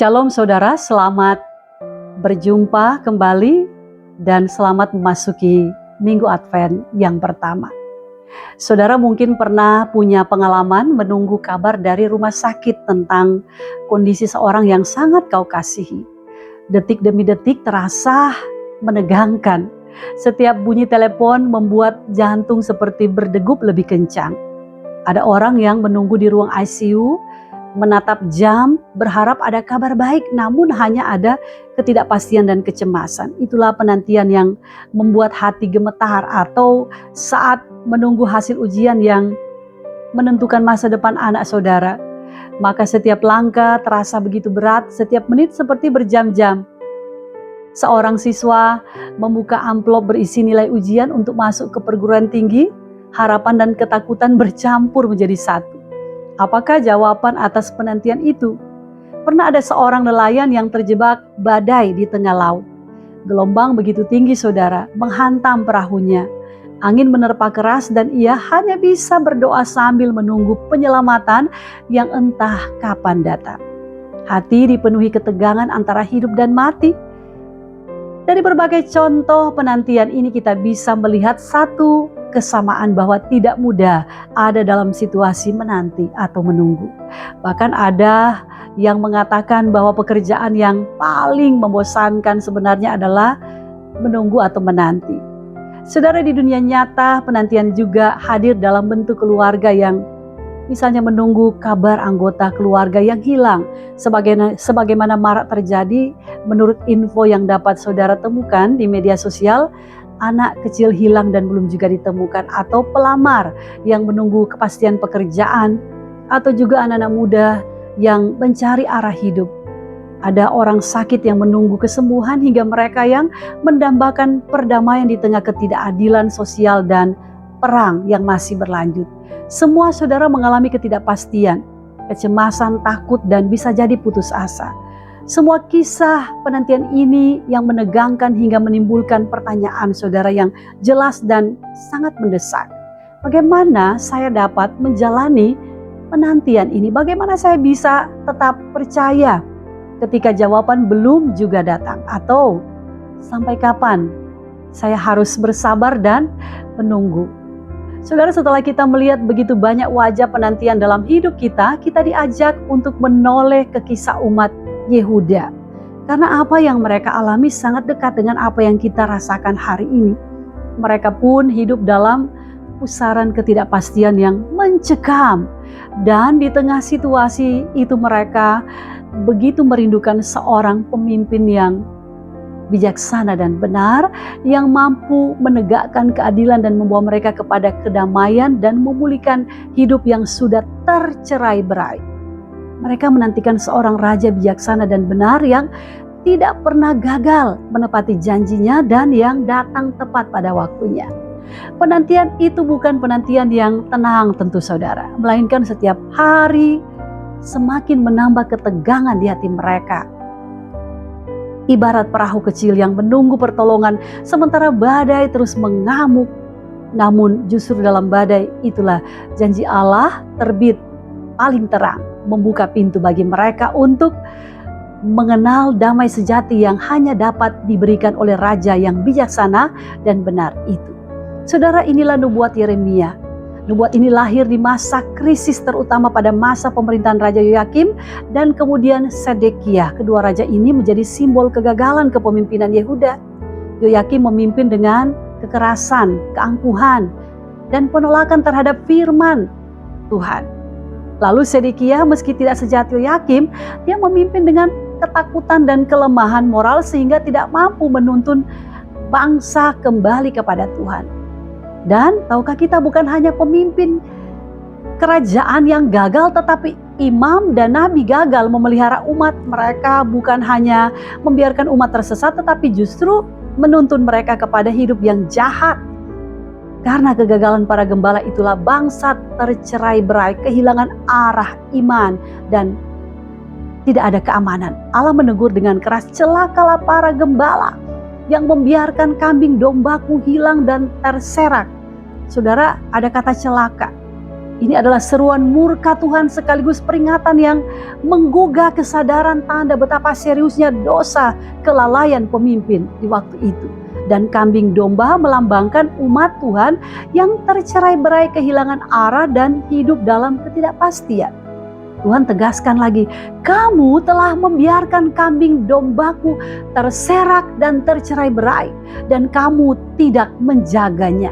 Shalom saudara, selamat berjumpa kembali dan selamat memasuki Minggu Advent yang pertama. Saudara mungkin pernah punya pengalaman menunggu kabar dari rumah sakit tentang kondisi seorang yang sangat kau kasihi. Detik demi detik terasa menegangkan. Setiap bunyi telepon membuat jantung seperti berdegup lebih kencang. Ada orang yang menunggu di ruang ICU, menatap jam, berharap ada kabar baik, namun hanya ada ketidakpastian dan kecemasan. Itulah penantian yang membuat hati gemetar, atau saat menunggu hasil ujian yang menentukan masa depan anak saudara. Maka setiap langkah terasa begitu berat, setiap menit seperti berjam-jam. Seorang siswa membuka amplop berisi nilai ujian untuk masuk ke perguruan tinggi, harapan dan ketakutan bercampur menjadi satu. Apakah jawaban atas penantian itu? Pernah ada seorang nelayan yang terjebak badai di tengah laut. Gelombang begitu tinggi saudara, menghantam perahunya. Angin menerpa keras dan ia hanya bisa berdoa sambil menunggu penyelamatan yang entah kapan datang. Hati dipenuhi ketegangan antara hidup dan mati. Dari berbagai contoh penantian ini kita bisa melihat satu kesamaan, bahwa tidak mudah ada dalam situasi menanti atau menunggu. Bahkan ada yang mengatakan bahwa pekerjaan yang paling membosankan sebenarnya adalah menunggu atau menanti. Saudara, di dunia nyata penantian juga hadir dalam bentuk keluarga yang misalnya menunggu kabar anggota keluarga yang hilang. Sebagaimana marak terjadi menurut info yang dapat saudara temukan di media sosial, anak kecil hilang dan belum juga ditemukan, atau pelamar yang menunggu kepastian pekerjaan, atau juga anak-anak muda yang mencari arah hidup. Ada orang sakit yang menunggu kesembuhan, hingga mereka yang mendambakan perdamaian di tengah ketidakadilan sosial dan perang yang masih berlanjut. Semua saudara mengalami ketidakpastian, kecemasan, takut, dan bisa jadi putus asa. Semua kisah penantian ini yang menegangkan hingga menimbulkan pertanyaan saudara yang jelas dan sangat mendesak. Bagaimana saya dapat menjalani penantian ini? Bagaimana saya bisa tetap percaya ketika jawaban belum juga datang? Atau sampai kapan saya harus bersabar dan menunggu? Saudara, setelah kita melihat begitu banyak wajah penantian dalam hidup kita, kita diajak untuk menoleh ke kisah umat Yehuda. Karena apa yang mereka alami sangat dekat dengan apa yang kita rasakan hari ini. Mereka pun hidup dalam pusaran ketidakpastian yang mencekam. Dan di tengah situasi itu mereka begitu merindukan seorang pemimpin yang bijaksana dan benar, yang mampu menegakkan keadilan dan membawa mereka kepada kedamaian dan memulihkan hidup yang sudah tercerai-berai. Mereka menantikan seorang raja bijaksana dan benar yang tidak pernah gagal menepati janjinya dan yang datang tepat pada waktunya. Penantian itu bukan penantian yang tenang tentu saudara, melainkan setiap hari semakin menambah ketegangan di hati mereka. Ibarat perahu kecil yang menunggu pertolongan sementara badai terus mengamuk. Namun justru dalam badai itulah janji Allah terbit paling terang, membuka pintu bagi mereka untuk mengenal damai sejati yang hanya dapat diberikan oleh Raja yang bijaksana dan benar itu. Saudara, inilah nubuat Yeremia. Nubuat ini lahir di masa krisis, terutama pada masa pemerintahan Raja Yoyakim dan kemudian Sedekia. Kedua raja ini menjadi simbol kegagalan kepemimpinan Yehuda. Yoyakim memimpin dengan kekerasan, keangkuhan, dan penolakan terhadap firman Tuhan. Lalu Sedekia meski tidak sejahat Yoyakim, dia memimpin dengan ketakutan dan kelemahan moral sehingga tidak mampu menuntun bangsa kembali kepada Tuhan. Dan tahukah kita, bukan hanya pemimpin kerajaan yang gagal, tetapi imam dan nabi gagal memelihara umat. Mereka bukan hanya membiarkan umat tersesat, tetapi justru menuntun mereka kepada hidup yang jahat. Karena kegagalan para gembala itulah bangsa tercerai-berai, kehilangan arah iman, dan tidak ada keamanan. Allah menegur dengan keras, celakalah para gembala yang membiarkan kambing dombaku hilang dan terserak. Saudara, ada kata celaka Ini adalah seruan murka Tuhan sekaligus peringatan yang menggugah kesadaran tanda betapa seriusnya dosa kelalaian pemimpin di waktu itu. Dan kambing domba melambangkan umat Tuhan yang tercerai-berai, kehilangan arah dan hidup dalam ketidakpastian. Tuhan tegaskan lagi, kamu telah membiarkan kambing dombaku terserak dan tercerai-berai, dan kamu tidak menjaganya.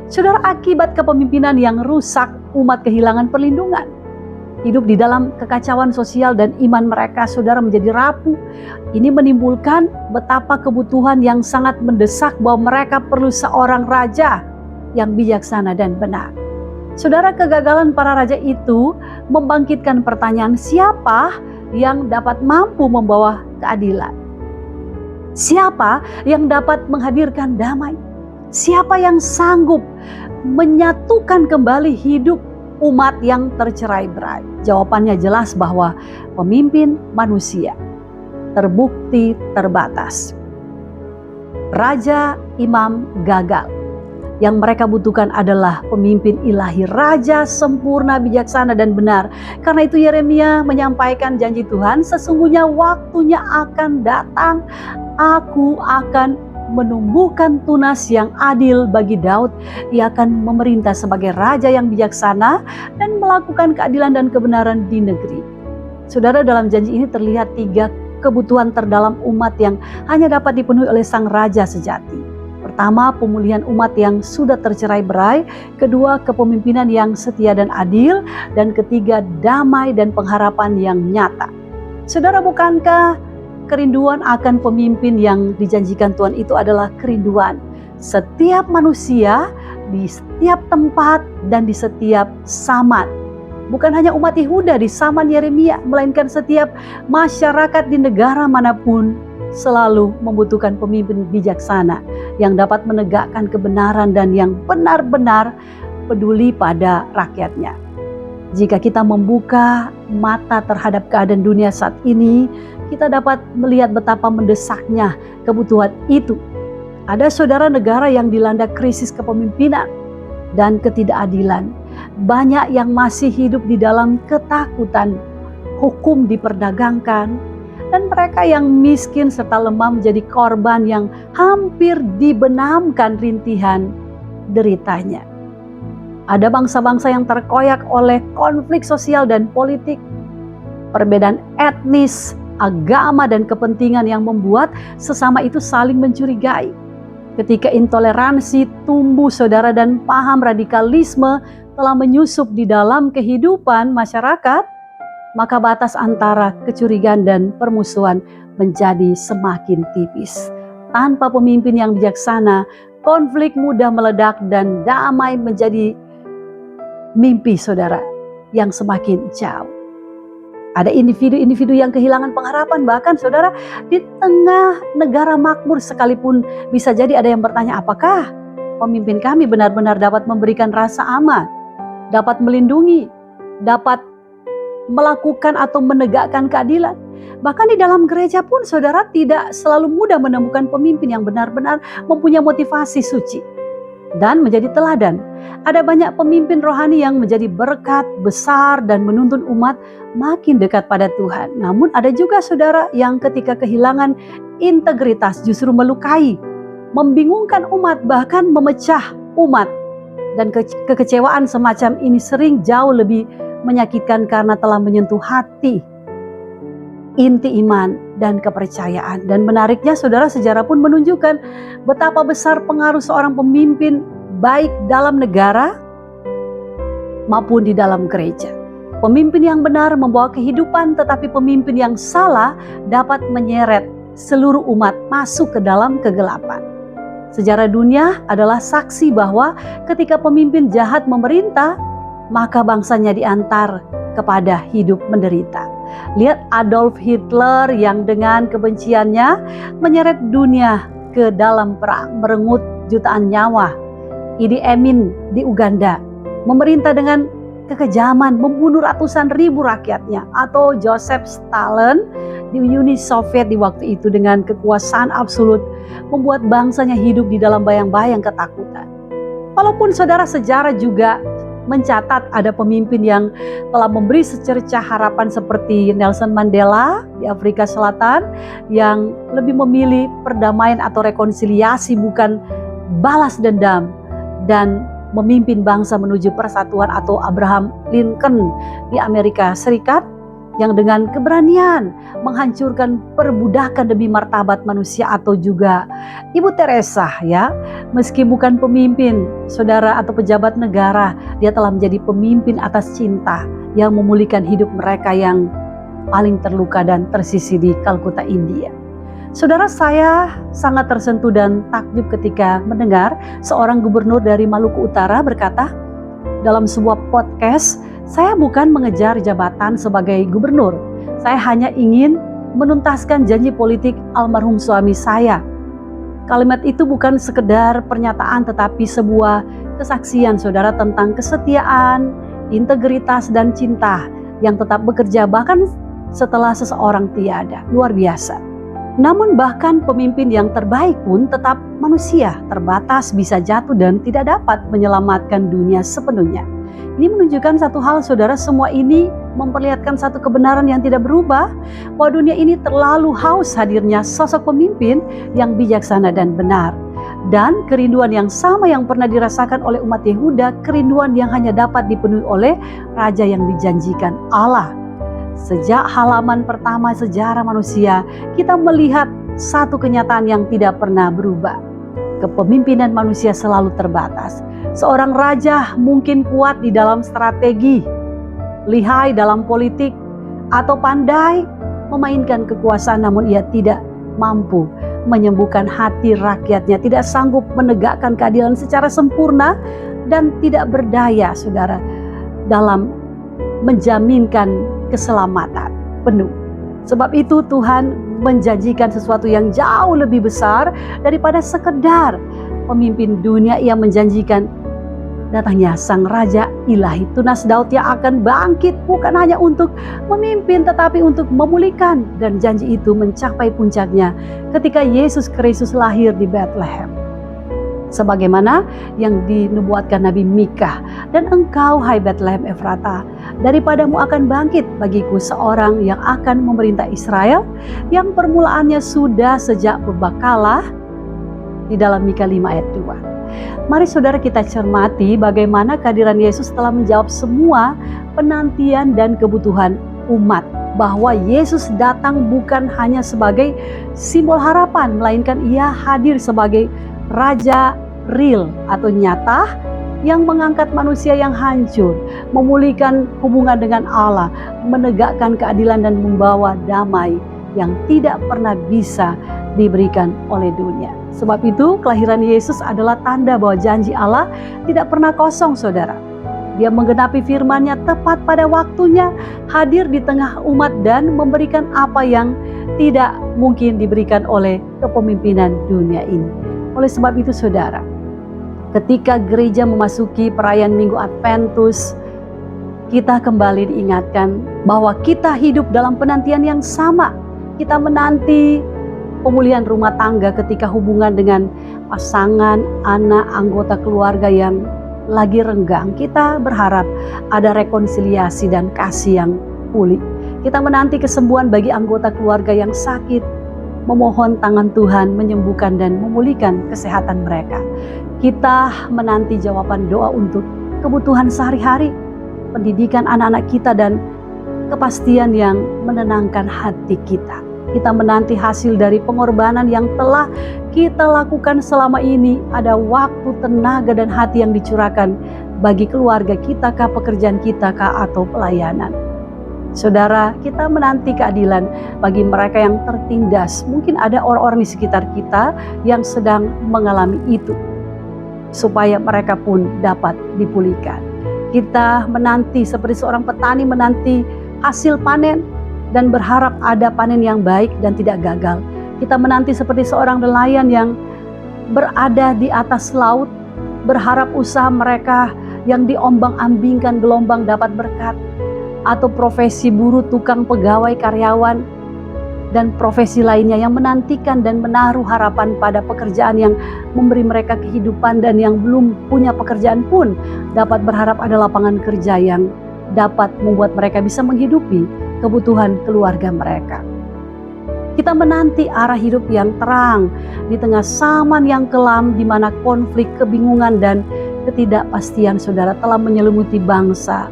Saudara, akibat kepemimpinan yang rusak, umat kehilangan perlindungan. Hidup di dalam kekacauan sosial dan iman mereka, saudara, menjadi rapuh. Ini menimbulkan betapa kebutuhan yang sangat mendesak bahwa mereka perlu seorang raja yang bijaksana dan benar. Saudara, kegagalan para raja itu membangkitkan pertanyaan, siapa yang dapat mampu membawa keadilan? Siapa yang dapat menghadirkan damai? Siapa yang sanggup menyatukan kembali hidup umat yang tercerai-berai? Jawabannya jelas bahwa pemimpin manusia terbukti terbatas. Raja imam gagal. Yang mereka butuhkan adalah pemimpin ilahi, raja sempurna, bijaksana dan benar. Karena itu Yeremia menyampaikan janji Tuhan, sesungguhnya waktunya akan datang, aku akan menumbuhkan tunas yang adil bagi Daud. Ia akan memerintah sebagai raja yang bijaksana dan melakukan keadilan dan kebenaran di negeri. Saudara, dalam janji ini terlihat 3 kebutuhan terdalam umat yang hanya dapat dipenuhi oleh sang raja sejati. Pertama, pemulihan umat yang sudah tercerai-berai. Kedua, kepemimpinan yang setia dan adil. Dan ketiga, damai dan pengharapan yang nyata. Saudara, bukankah kerinduan akan pemimpin yang dijanjikan Tuhan itu adalah kerinduan setiap manusia di setiap tempat dan di setiap zaman? Bukan hanya umat Yehuda di zaman Yeremia, melainkan setiap masyarakat di negara manapun selalu membutuhkan pemimpin bijaksana yang dapat menegakkan kebenaran dan yang benar-benar peduli pada rakyatnya. Jika kita membuka mata terhadap keadaan dunia saat ini, kita dapat melihat betapa mendesaknya kebutuhan itu. Ada saudara negara yang dilanda krisis kepemimpinan dan ketidakadilan. Banyak yang masih hidup di dalam ketakutan, hukum diperdagangkan, dan mereka yang miskin serta lemah menjadi korban yang hampir dibenamkan rintihan deritanya. Ada bangsa-bangsa yang terkoyak oleh konflik sosial dan politik, perbedaan etnis, agama, dan kepentingan yang membuat sesama itu saling mencurigai. Ketika intoleransi tumbuh, saudara, dan paham radikalisme telah menyusup di dalam kehidupan masyarakat, maka batas antara kecurigaan dan permusuhan menjadi semakin tipis. Tanpa pemimpin yang bijaksana, konflik mudah meledak dan damai menjadi mimpi, saudara, yang semakin jauh. Ada individu-individu yang kehilangan pengharapan, bahkan saudara, di tengah negara makmur sekalipun bisa jadi ada yang bertanya, apakah pemimpin kami benar-benar dapat memberikan rasa aman, dapat melindungi, dapat melakukan atau menegakkan keadilan. Bahkan di dalam gereja pun saudara tidak selalu mudah menemukan pemimpin yang benar-benar mempunyai motivasi suci dan menjadi teladan. Ada banyak pemimpin rohani yang menjadi berkat besar dan menuntun umat makin dekat pada Tuhan. Namun ada juga saudara yang ketika kehilangan integritas justru melukai, membingungkan umat, bahkan memecah umat. Dan kekecewaan semacam ini sering jauh lebih menyakitkan karena telah menyentuh hati, inti iman dan kepercayaan. Dan menariknya saudara, sejarah pun menunjukkan betapa besar pengaruh seorang pemimpin baik dalam negara maupun di dalam gereja. Pemimpin yang benar membawa kehidupan, tetapi pemimpin yang salah dapat menyeret seluruh umat masuk ke dalam kegelapan. Sejarah dunia adalah saksi bahwa ketika pemimpin jahat memerintah, maka bangsanya diantar kepada hidup menderita. Lihat Adolf Hitler yang dengan kebenciannya menyeret dunia ke dalam perang, merenggut jutaan nyawa. Idi Amin di Uganda memerintah dengan kekejaman, membunuh ratusan ribu rakyatnya. Atau Joseph Stalin di Uni Soviet di waktu itu dengan kekuasaan absolut membuat bangsanya hidup di dalam bayang-bayang ketakutan. Walaupun saudara, sejarah juga mencatat ada pemimpin yang telah memberi secercah harapan seperti Nelson Mandela di Afrika Selatan yang lebih memilih perdamaian atau rekonsiliasi bukan balas dendam dan memimpin bangsa menuju persatuan, atau Abraham Lincoln di Amerika Serikat yang dengan keberanian menghancurkan perbudakan demi martabat manusia, atau juga Ibu Teresa ya, meski bukan pemimpin saudara atau pejabat negara, dia telah menjadi pemimpin atas cinta yang memulihkan hidup mereka yang paling terluka dan tersisih di Kalkuta, India. Saudara, saya sangat tersentuh dan takjub ketika mendengar seorang gubernur dari Maluku Utara berkata dalam sebuah podcast, "Saya bukan mengejar jabatan sebagai gubernur. Saya hanya ingin menuntaskan janji politik almarhum suami saya." Kalimat itu bukan sekedar pernyataan tetapi sebuah kesaksian saudara tentang kesetiaan, integritas dan cinta yang tetap bekerja bahkan setelah seseorang tiada. Luar biasa. Namun bahkan pemimpin yang terbaik pun tetap manusia, terbatas, bisa jatuh dan tidak dapat menyelamatkan dunia sepenuhnya. Ini menunjukkan satu hal saudara, semua ini memperlihatkan satu kebenaran yang tidak berubah, bahwa dunia ini terlalu haus hadirnya sosok pemimpin yang bijaksana dan benar. Dan kerinduan yang sama yang pernah dirasakan oleh umat Yehuda, kerinduan yang hanya dapat dipenuhi oleh raja yang dijanjikan Allah. Sejak halaman pertama sejarah manusia, kita melihat satu kenyataan yang tidak pernah berubah. Kepemimpinan manusia selalu terbatas. Seorang raja mungkin kuat di dalam strategi, lihai dalam politik, atau pandai memainkan kekuasaan, namun ia tidak mampu menyembuhkan hati rakyatnya, tidak sanggup menegakkan keadilan secara sempurna, dan tidak berdaya, saudara, dalam menjaminkan keselamatan penuh. Sebab itu Tuhan menjanjikan sesuatu yang jauh lebih besar daripada sekedar pemimpin dunia. Ia menjanjikan datangnya Sang Raja Ilahi, Tunas Daud yang akan bangkit bukan hanya untuk memimpin tetapi untuk memulihkan. Dan janji itu mencapai puncaknya ketika Yesus Kristus lahir di Bethlehem. Sebagaimana yang dinubuatkan Nabi Mika, "Dan engkau, hai Bethlehem Efrata, daripadamu akan bangkit bagiku seorang yang akan memerintah Israel, yang permulaannya sudah sejak purbakala," di dalam Mika 5 ayat 2. Mari saudara kita cermati bagaimana kehadiran Yesus telah menjawab semua penantian dan kebutuhan umat. Bahwa Yesus datang bukan hanya sebagai simbol harapan, melainkan ia hadir sebagai Raja real atau nyata yang mengangkat manusia yang hancur, memulihkan hubungan dengan Allah, menegakkan keadilan dan membawa damai yang tidak pernah bisa diberikan oleh dunia. Sebab itu kelahiran Yesus adalah tanda bahwa janji Allah tidak pernah kosong, saudara. Dia menggenapi firman-Nya tepat pada waktunya, hadir di tengah umat dan memberikan apa yang tidak mungkin diberikan oleh kepemimpinan dunia ini. Oleh sebab itu saudara, ketika gereja memasuki perayaan Minggu Adventus, kita kembali diingatkan bahwa kita hidup dalam penantian yang sama. Kita menanti pemulihan rumah tangga ketika hubungan dengan pasangan, anak, anggota keluarga yang lagi renggang. Kita berharap ada rekonsiliasi dan kasih yang pulih. Kita menanti kesembuhan bagi anggota keluarga yang sakit, memohon tangan Tuhan menyembuhkan dan memulihkan kesehatan mereka. Kita menanti jawaban doa untuk kebutuhan sehari-hari, pendidikan anak-anak kita, dan kepastian yang menenangkan hati kita. Kita menanti hasil dari pengorbanan yang telah kita lakukan selama ini. Ada waktu, tenaga, dan hati yang dicurahkan bagi keluarga kita kah, pekerjaan kita kah, atau pelayanan. Saudara, kita menanti keadilan bagi mereka yang tertindas. Mungkin ada orang-orang di sekitar kita yang sedang mengalami itu, supaya mereka pun dapat dipulihkan. Kita menanti seperti seorang petani menanti hasil panen dan berharap ada panen yang baik dan tidak gagal. Kita menanti seperti seorang nelayan yang berada di atas laut, berharap usaha mereka yang diombang-ambingkan gelombang dapat berkat. Atau profesi buruh, tukang, pegawai, karyawan dan profesi lainnya yang menantikan dan menaruh harapan pada pekerjaan yang memberi mereka kehidupan, dan yang belum punya pekerjaan pun dapat berharap ada lapangan kerja yang dapat membuat mereka bisa menghidupi kebutuhan keluarga mereka. Kita menanti arah hidup yang terang di tengah zaman yang kelam, di mana konflik, kebingungan, dan ketidakpastian saudara telah menyelimuti bangsa,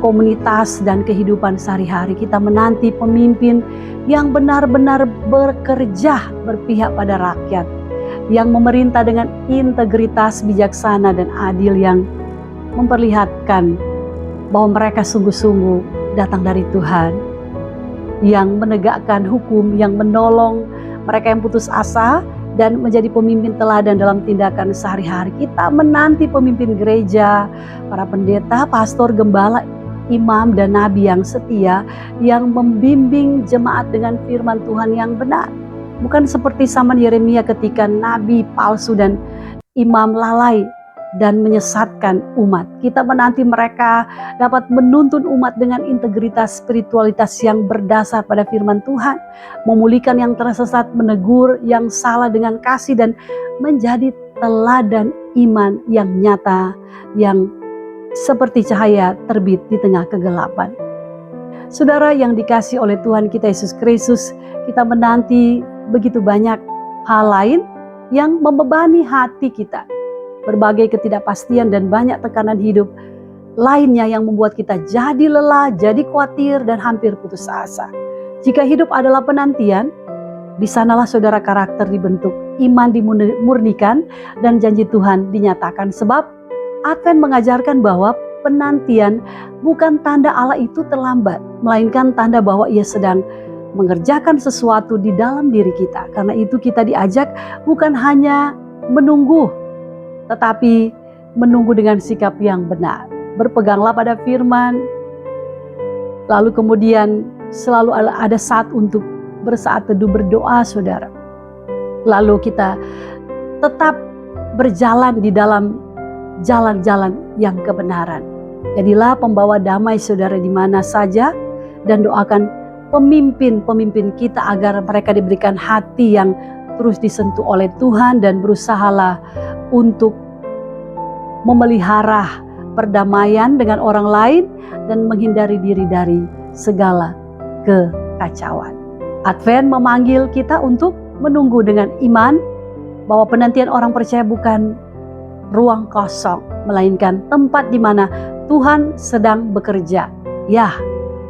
komunitas, dan kehidupan sehari-hari. Kita menanti pemimpin yang benar-benar bekerja berpihak pada rakyat, yang memerintah dengan integritas, bijaksana, dan adil, yang memperlihatkan bahwa mereka sungguh-sungguh datang dari Tuhan, yang menegakkan hukum, yang menolong mereka yang putus asa, dan menjadi pemimpin teladan dalam tindakan sehari-hari. Kita menanti pemimpin gereja, para pendeta, pastor, gembala, imam, dan nabi yang setia, yang membimbing jemaat dengan firman Tuhan yang benar. Bukan seperti zaman Yeremia ketika nabi palsu dan imam lalai dan menyesatkan umat. Kita menanti mereka dapat menuntun umat dengan integritas spiritualitas yang berdasar pada firman Tuhan, memulihkan yang tersesat, menegur yang salah dengan kasih, dan menjadi teladan iman yang nyata, yang seperti cahaya terbit di tengah kegelapan. Saudara yang dikasihi oleh Tuhan kita Yesus Kristus, kita menanti begitu banyak hal lain yang membebani hati kita. Berbagai ketidakpastian dan banyak tekanan hidup lainnya yang membuat kita jadi lelah, jadi khawatir, dan hampir putus asa. Jika hidup adalah penantian, di sanalah saudara karakter dibentuk, iman dimurnikan, dan janji Tuhan dinyatakan. Sebab Advent mengajarkan bahwa penantian bukan tanda Allah itu terlambat, melainkan tanda bahwa Ia sedang mengerjakan sesuatu di dalam diri kita. Karena itu kita diajak bukan hanya menunggu, tetapi menunggu dengan sikap yang benar. Berpeganglah pada firman, lalu kemudian selalu ada saat untuk bersaat teduh, berdoa saudara. Lalu kita tetap berjalan di dalam jalan-jalan yang kebenaran. Jadilah pembawa damai saudara di mana saja, dan doakan pemimpin-pemimpin kita agar mereka diberikan hati yang terus disentuh oleh Tuhan, dan berusahalah untuk memelihara perdamaian dengan orang lain dan menghindari diri dari segala kekacauan. Advent memanggil kita untuk menunggu dengan iman bahwa penantian orang percaya bukan ruang kosong, melainkan tempat di mana Tuhan sedang bekerja. Ya,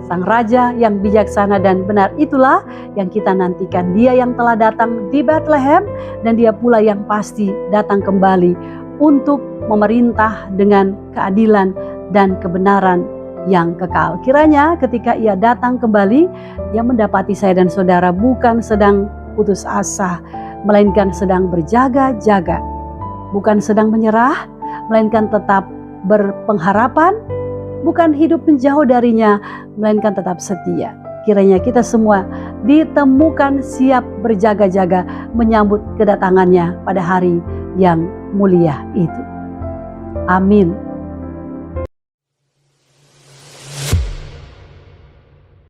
Sang Raja yang bijaksana dan benar itulah yang kita nantikan. Dia yang telah datang di Bethlehem, dan Dia pula yang pasti datang kembali untuk memerintah dengan keadilan dan kebenaran yang kekal. Kiranya ketika Ia datang kembali, Ia mendapati saya dan saudara bukan sedang putus asa, melainkan sedang berjaga-jaga. Bukan sedang menyerah, melainkan tetap berpengharapan. Bukan hidup menjauh darinya, melainkan tetap setia. Kiranya kita semua ditemukan siap berjaga-jaga menyambut kedatangannya pada hari yang mulia itu. Amin.